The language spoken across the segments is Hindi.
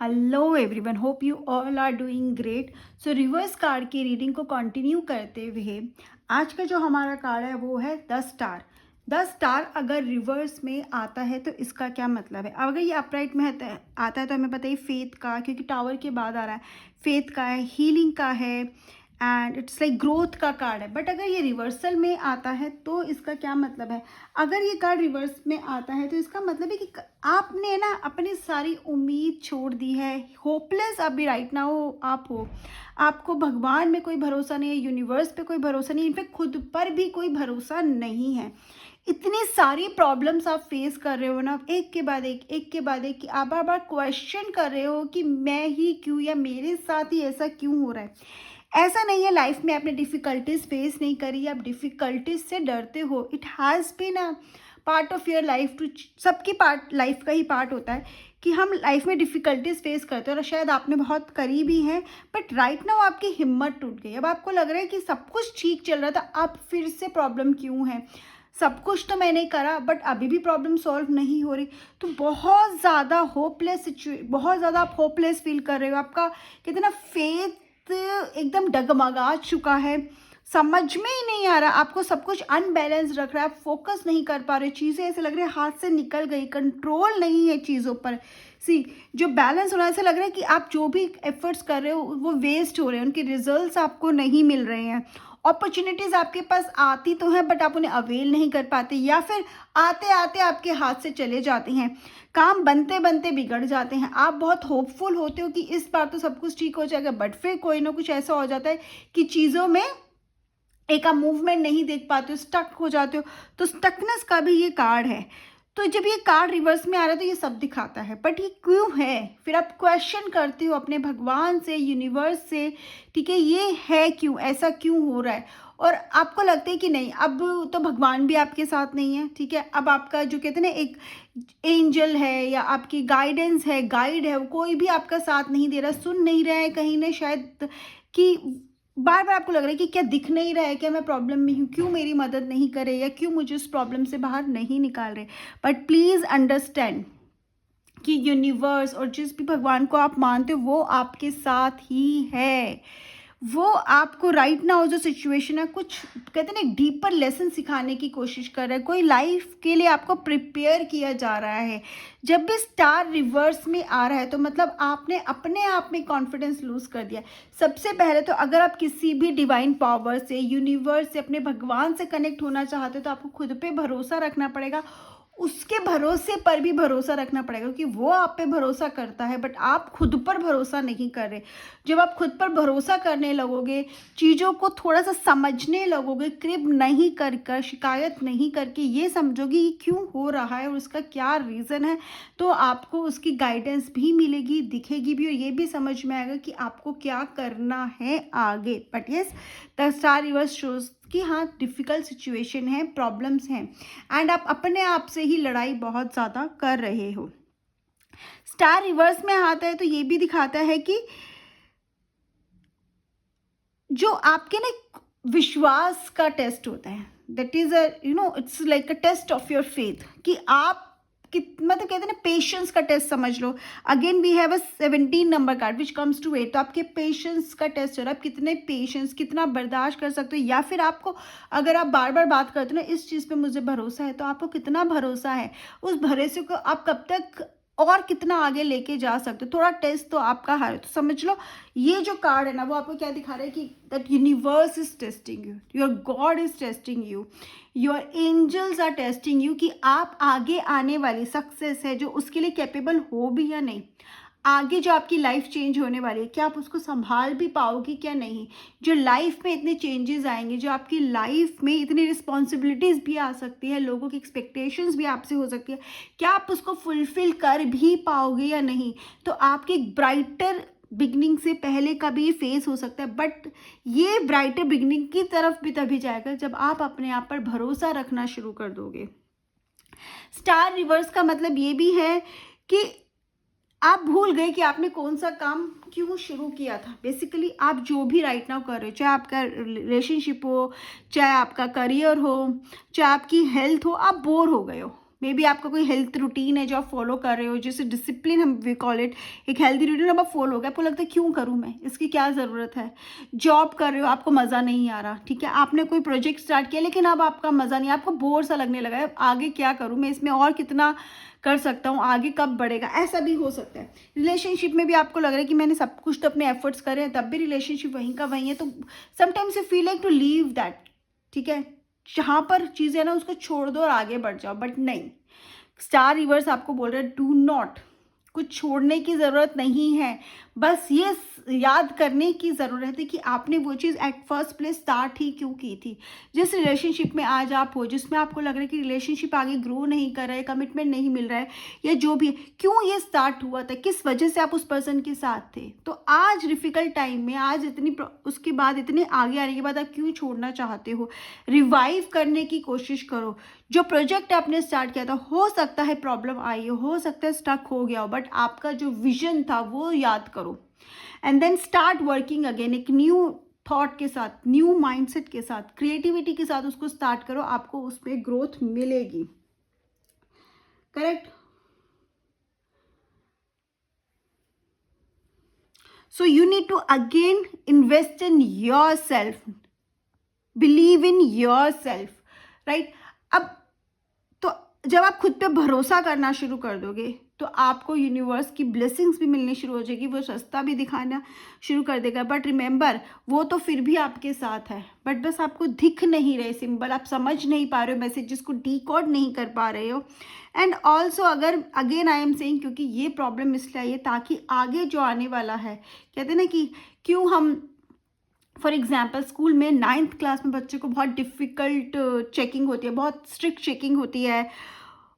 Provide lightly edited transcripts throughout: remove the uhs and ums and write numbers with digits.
Hello everyone, hope you all are doing great. So reverse card की रीडिंग को कंटिन्यू करते हुए आज का जो हमारा कार्ड है वो है 10 स्टार। 10 स्टार अगर रिवर्स में आता है तो इसका क्या मतलब है? अगर ये अपराइट में आता है तो हमें पता है फेथ का, क्योंकि टावर के बाद आ रहा है, फेथ का है, हीलिंग का है एंड इट्स लाइक ग्रोथ का कार्ड है। बट अगर ये रिवर्सल में आता है तो इसका क्या मतलब है? अगर ये कार्ड रिवर्स में आता है तो इसका मतलब है कि आपने ना अपनी सारी उम्मीद छोड़ दी है, होपलेस अभी राइट नाउ आप हो। आपको भगवान में कोई भरोसा नहीं है, यूनिवर्स पे कोई भरोसा नहीं है, इनफैक्ट खुद पर भी कोई भरोसा नहीं है। इतनी सारी प्रॉब्लम्स आप फेस कर रहे हो ना, एक के बाद एक के बाद एक, कि आप बार बार क्वेश्चन कर रहे हो कि मैं ही क्यों, या मेरे साथ ही ऐसा क्यों हो रहा है। ऐसा नहीं है लाइफ में आपने डिफ़िकल्टीज फेस नहीं करी, आप डिफ़िकल्टीज से डरते हो। It has been a part of your life too, सबकी पार्ट लाइफ का ही पार्ट होता है कि हम लाइफ में डिफ़िकल्टीज फेस करते हैं, और शायद आपने बहुत करी भी हैं। बट राइट नाउ आपकी हिम्मत टूट गई। अब आपको लग रहा है कि सब कुछ ठीक चल रहा था, अब फिर से प्रॉब्लम क्यों है? सब कुछ तो मैंने करा बट अभी भी प्रॉब्लम सॉल्व नहीं हो रही। तो बहुत ज़्यादा बहुत ज़्यादा आप होपलेस फील कर रहे हो। आपका कितना फेथ एकदम डगमगा चुका है, समझ में ही नहीं आ रहा, आपको सब कुछ अनबैलेंस रख रहा है, आप फोकस नहीं कर पा रहे, चीज़ें ऐसे लग रही है हाथ से निकल गई, कंट्रोल नहीं है चीज़ों पर। जो बैलेंस होना, ऐसा लग रहा है कि आप जो भी एफर्ट्स कर रहे हो वो वेस्ट हो रहे हैं, उनके रिजल्ट्स आपको नहीं मिल रहे हैं। अपॉर्चुनिटीज़ आपके पास आती तो हैं बट आप उन्हें अवेल नहीं कर पाते, या फिर आते आते आपके हाथ से चले जाते हैं, काम बनते बनते बिगड़ जाते हैं। आप बहुत होपफुल होते हो कि इस बार तो सब कुछ ठीक हो जाएगा, बट फिर कोई ना कुछ ऐसा हो जाता है कि चीज़ों में एक आप मूवमेंट नहीं देख पाते हो, स्टक हो जाते हो। तो स्टकनेस का भी ये कार्ड है। तो जब ये कार्ड रिवर्स में आ रहा है तो ये सब दिखाता है, बट ये क्यों है? फिर आप क्वेश्चन करते हो अपने भगवान से, यूनिवर्स से, ठीक है, ये है क्यों, ऐसा क्यों हो रहा है? और आपको लगता है कि नहीं, अब तो भगवान भी आपके साथ नहीं है, ठीक है, अब आपका जो कहते हैं ना एक एंजल है या आपकी गाइडेंस है, गाइड है, वो कोई भी आपका साथ नहीं दे रहा, सुन नहीं रहा है कहीं ना, शायद कि बार बार आपको लग रहा है कि क्या दिख नहीं रहा है, क्या मैं प्रॉब्लम में हूँ, क्यों मेरी मदद नहीं कर रहे, या क्यों मुझे उस प्रॉब्लम से बाहर नहीं निकाल रहे। बट प्लीज़ अंडरस्टैंड कि यूनिवर्स और जिस भी भगवान को आप मानते हो वो आपके साथ ही है। वो आपको राइट नाउ जो सिचुएशन है, कुछ कहते हैं ना एक डीपर लेसन सिखाने की कोशिश कर रहा है, कोई लाइफ के लिए आपको प्रिपेयर किया जा रहा है। जब भी स्टार रिवर्स में आ रहा है तो मतलब आपने अपने आप में कॉन्फिडेंस लूज कर दिया। सबसे पहले तो अगर आप किसी भी डिवाइन पावर से, यूनिवर्स से, अपने भगवान से कनेक्ट होना चाहते हो तो आपको खुद पे भरोसा रखना पड़ेगा, उसके भरोसे पर भी भरोसा रखना पड़ेगा, क्योंकि वो आप पे भरोसा करता है बट आप खुद पर भरोसा नहीं कर रहे। जब आप खुद पर भरोसा करने लगोगे, चीज़ों को थोड़ा सा समझने लगोगे, क्रिब नहीं कर कर, शिकायत नहीं करके ये समझोगे ये क्यों हो रहा है और उसका क्या रीज़न है, तो आपको उसकी गाइडेंस भी मिलेगी, दिखेगी भी, और ये भी समझ में आएगा कि आपको क्या करना है आगे। But yes, the star reverse shows कि हाँ डिफ़िकल्ट सिचुएशन है, प्रॉब्लम्स हैं, एंड आप अपने आप से ही लड़ाई बहुत ज़्यादा कर रहे हो। स्टार रिवर्स में आता है तो ये भी दिखाता है कि जो आपके ना विश्वास का टेस्ट होता है, that is a it's like a test of your faith, कि आप मतलब कहते हैं ना पेशेंस का टेस्ट समझ लो। Again we have a 17 number card which comes to 8, तो आपके पेशेंस का टेस्ट हो रहा है, आप कितने पेशेंस, कितना बर्दाश्त कर सकते हो, या फिर आपको, अगर आप बार बार बात करते हो ना इस चीज़ पे मुझे भरोसा है, तो आपको कितना भरोसा है, उस भरोसे को आप कब तक और कितना आगे लेके जा सकते हो। थोड़ा टेस्ट तो आपका है। तो समझ लो ये जो कार्ड है ना वो आपको क्या दिखा रहा है कि that universe is testing you, your God is testing you, your angels are testing you, कि आप आगे आने वाली सक्सेस है जो उसके लिए कैपेबल हो भी या नहीं। आगे जो आपकी लाइफ चेंज होने वाली है, क्या आप उसको संभाल भी पाओगे क्या नहीं। जो लाइफ में इतने चेंजेस आएंगे, जो आपकी लाइफ में इतनी रिस्पॉन्सिबिलिटीज़ भी आ सकती है, लोगों की एक्सपेक्टेशंस भी आपसे हो सकती है, क्या आप उसको फुलफिल कर भी पाओगे या नहीं। तो आपके एक ब्राइटर बिगनिंग से पहले का भी ये फेस हो सकता है, बट ये ब्राइटर बिगनिंग की तरफ भी तभी जाएगा जब आप अपने आप पर भरोसा रखना शुरू कर दोगे। स्टार रिवर्स का मतलब ये भी है कि आप भूल गए कि आपने कौन सा काम क्यों शुरू किया था। बेसिकली आप जो भी राइट नाउ कर रहे हो, चाहे आपका रिलेशनशिप हो, चाहे आपका करियर हो, चाहे आपकी हेल्थ हो, आप बोर हो गए हो, मे बी आपका कोई हेल्थ रूटीन है जो आप फॉलो कर रहे हो, जैसे डिसिप्लिन हम वी कॉल इट, एक हेल्थी रूटीन अब आप फॉलो हो गया, आपको लगता है क्यों करूँ मैं, इसकी क्या ज़रूरत है। जॉब कर रहे हो, आपको मज़ा नहीं आ रहा, ठीक है, आपने कोई प्रोजेक्ट स्टार्ट किया लेकिन अब आपका मज़ा नहीं, आपको बोर सा लगने लगा है, आगे क्या करूँ मैं, इसमें और कितना कर सकता हूँ, आगे कब बढ़ेगा, ऐसा भी हो सकता है। रिलेशनशिप में भी आपको लग रहा है कि मैंने सब कुछ तो अपने एफर्ट्स करे हैं, तब भी रिलेशनशिप वहीं का वहीं है, तो sometimes you feel like to leave that, ठीक है, जहाँ पर चीज़ें ना उसको छोड़ दो और आगे बढ़ जाओ, बट नहीं, स्टार रिवर्स आपको बोल रहे हैं डू नॉट, कुछ छोड़ने की ज़रूरत नहीं है, बस ये याद करने की ज़रूरत है कि आपने वो चीज़ एट फर्स्ट प्लेस स्टार्ट ही क्यों की थी। जिस रिलेशनशिप में आज आप हो, जिसमें आपको लग रहा है कि रिलेशनशिप आगे ग्रो नहीं कर रहा है, कमिटमेंट नहीं मिल रहा है, या जो भी है, क्यों ये स्टार्ट हुआ था, किस वजह से आप उस पर्सन के साथ थे, तो आज डिफ़िकल्ट टाइम में, आज इतनी उसके बाद इतने आगे आने के बाद आप क्यों छोड़ना चाहते हो, रिवाइव करने की कोशिश करो। जो प्रोजेक्ट आपने स्टार्ट किया था, हो सकता है प्रॉब्लम आई हो सकता है स्टक हो गया हो, बट आपका जो विजन था वो याद करो and then start working again, एक न्यू थॉट के साथ, न्यू माइंडसेट के साथ, क्रिएटिविटी के साथ उसको स्टार्ट करो, आपको उसमें ग्रोथ मिलेगी। Correct. So you need to again invest in yourself, believe in yourself, right. अब तो जब आप खुद पे भरोसा करना शुरू कर दोगे तो आपको यूनिवर्स की ब्लेसिंग्स भी मिलनी शुरू हो जाएगी, वो रास्ता भी दिखाना शुरू कर देगा, बट रिमेंबर वो तो फिर भी आपके साथ है, बट बस आपको दिख नहीं रहे सिंबल, आप समझ नहीं पा रहे हो मैसेजेस को, डीकोड नहीं कर पा रहे हो। एंड ऑल्सो अगर अगेन आई एम सेइंग, क्योंकि ये प्रॉब्लम इसलिए आई है ताकि आगे जो आने वाला है, कहते हैं ना कि क्यों हम फॉर एग्जाम्पल स्कूल में 9th क्लास में बच्चे को बहुत डिफ़िकल्ट चेकिंग होती है, बहुत स्ट्रिक्ट चेकिंग होती है,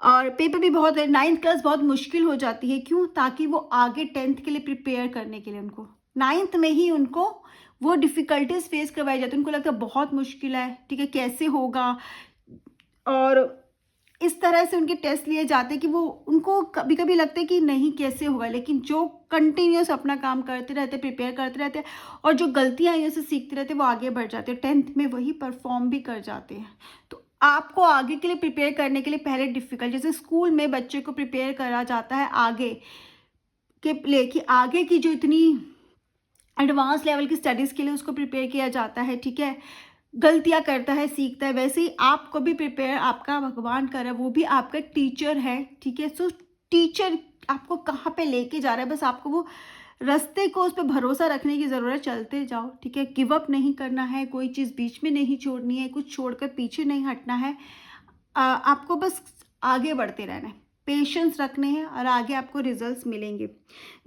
और पेपर भी बहुत है, 9th क्लास बहुत मुश्किल हो जाती है, क्यों, ताकि वो आगे 10th के लिए प्रिपेयर करने के लिए उनको 9th में ही उनको वो डिफ़िकल्टीज फेस करवाई जाती है, उनको लगता है बहुत मुश्किल है, ठीक है, कैसे होगा, और इस तरह से उनके टेस्ट लिए जाते हैं कि वो उनको कभी कभी लगता है कि नहीं कैसे होगा, लेकिन जो कंटिन्यूस अपना काम करते रहते, प्रिपेयर करते रहते हैं, और जो गलतियाँ हैं उसे सीखते रहते हैं, वो आगे बढ़ जाते हैं, 10th में वही परफॉर्म भी कर जाते हैं। तो आपको आगे के लिए प्रिपेयर करने के लिए पहले डिफ़िकल्ट, जैसे स्कूल में बच्चे को प्रिपेयर करा जाता है आगे के लिए, कि आगे की जो इतनी एडवांस लेवल की स्टडीज़ के लिए उसको प्रिपेयर किया जाता है, ठीक है, गलतियां करता है, सीखता है, वैसे ही आपको भी प्रिपेयर आपका भगवान कर रहा है, वो भी आपका टीचर है, ठीक है। सो टीचर आपको कहाँ पे लेके जा रहा है, बस आपको वो रास्ते को, उस पर भरोसा रखने की ज़रूरत, चलते जाओ, ठीक है, गिव अप नहीं करना है, कोई चीज़ बीच में नहीं छोड़नी है, कुछ छोड़कर पीछे नहीं हटना है, आपको बस आगे बढ़ते रहना है, पेशेंस रखने हैं, और आगे आपको रिजल्ट्स मिलेंगे।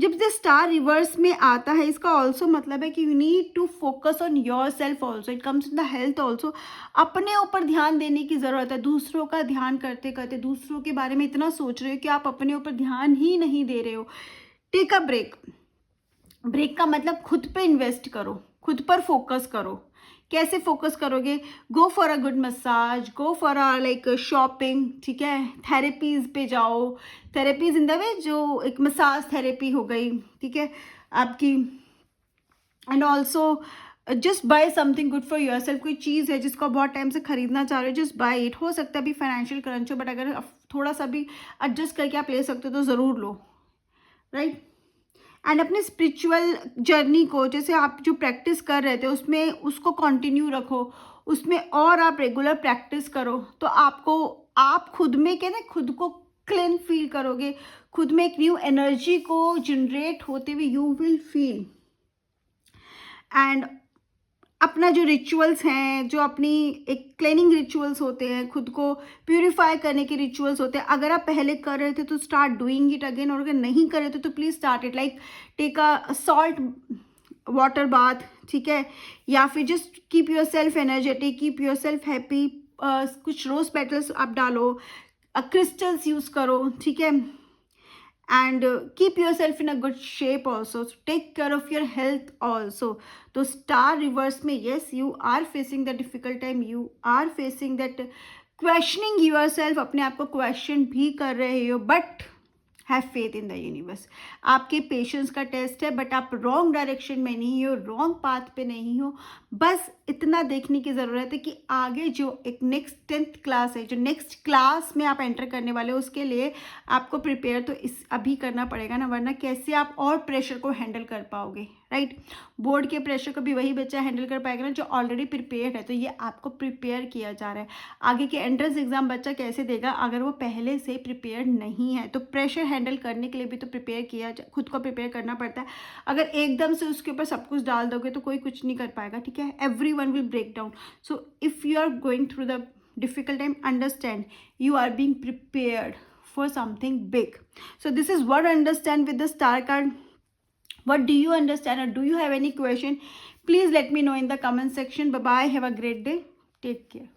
जब से स्टार रिवर्स में आता है, इसका ऑल्सो मतलब है कि you need to focus on yourself also, it comes in the health also, अपने ऊपर ध्यान देने की ज़रूरत है। दूसरों का ध्यान करते करते दूसरों के बारे में इतना सोच रहे हो कि आप अपने ऊपर ध्यान ही नहीं दे रहे हो। टेक अ ब्रेक, ब्रेक का मतलब खुद पे इन्वेस्ट करो, खुद पर फोकस करो। कैसे फोकस करोगे, go for a good massage, go for a like shopping, ठीक है, थेरेपीज़ पे जाओ, थेरेपीज़ इन द वे जो एक मसाज थेरेपी हो गई, ठीक है आपकी, and also just by something good for your self, कोई चीज़ है जिसको आप बहुत टाइम से खरीदना चाह रहे हो, जस्ट बाय इट। हो सकता है अभी फाइनेंशियल क्रंच हो, बट अगर थोड़ा सा भी एडजस्ट करके आप ले सकते हो तो ज़रूर लो, राइट। एंड अपने स्पिरिचुअल जर्नी को, जैसे आप जो प्रैक्टिस कर रहे थे उसमें उसको कंटिन्यू रखो, उसमें और आप रेगुलर प्रैक्टिस करो, तो आपको आप खुद में क्या ना, खुद को क्लीन फील करोगे, खुद में एक न्यू एनर्जी को जनरेट होते हुए यू विल फील। एंड अपना जो रिचुअल्स हैं, जो अपनी एक क्लीनिंग रिचुअल्स होते हैं, खुद को प्यूरिफाई करने के रिचुअल्स होते हैं, अगर आप पहले कर रहे थे तो स्टार्ट डूइंग इट अगेन, और अगर नहीं कर रहे थे तो please start it, like take a salt water bath, ठीक है, या फिर just keep yourself energetic, keep yourself happy, कुछ रोज पेटल्स आप डालो, क्रिस्टल्स यूज़ करो, ठीक है, and keep yourself in a good shape also, so take care of your health also। तो स्टार रिवर्स में yes you are facing the difficult time, you are facing that questioning yourself, अपने आप को क्वेश्चन भी कर रहे हो, but have faith in the universe. आपके पेशेंस का टेस्ट है, बट आप रॉन्ग डायरेक्शन में नहीं हो, रॉन्ग पाथ पे नहीं हो। बस इतना देखने की ज़रूरत है कि आगे जो एक नेक्स्ट 10th क्लास है, जो नेक्स्ट क्लास में आप एंटर करने वाले हो, उसके लिए आपको प्रिपेयर तो इस अभी करना पड़ेगा ना, वरना कैसे आप और प्रेशर को हैंडल कर पाओगे, राइट। बोर्ड के प्रेशर को भी वही बच्चा हैंडल कर पाएगा ना जो ऑलरेडी प्रिपेयर्ड है। तो ये आपको प्रिपेयर किया जा रहा है। आगे के एंट्रेंस एग्जाम बच्चा कैसे देगा अगर वो पहले से प्रिपेयर नहीं है। तो प्रेशर हैंडल करने के लिए भी तो खुद को प्रिपेयर करना पड़ता है। अगर एकदम से उसके ऊपर सब कुछ डाल दोगे तो कोई कुछ नहीं कर पाएगा, ठीक है। Everyone will break down. So if you are going through the difficult time, understand you are being prepared for something big. So this is what I understand with the star card. What do you understand, or do you have any question? Please let me know in the comment section. Bye bye, have a great day, take care.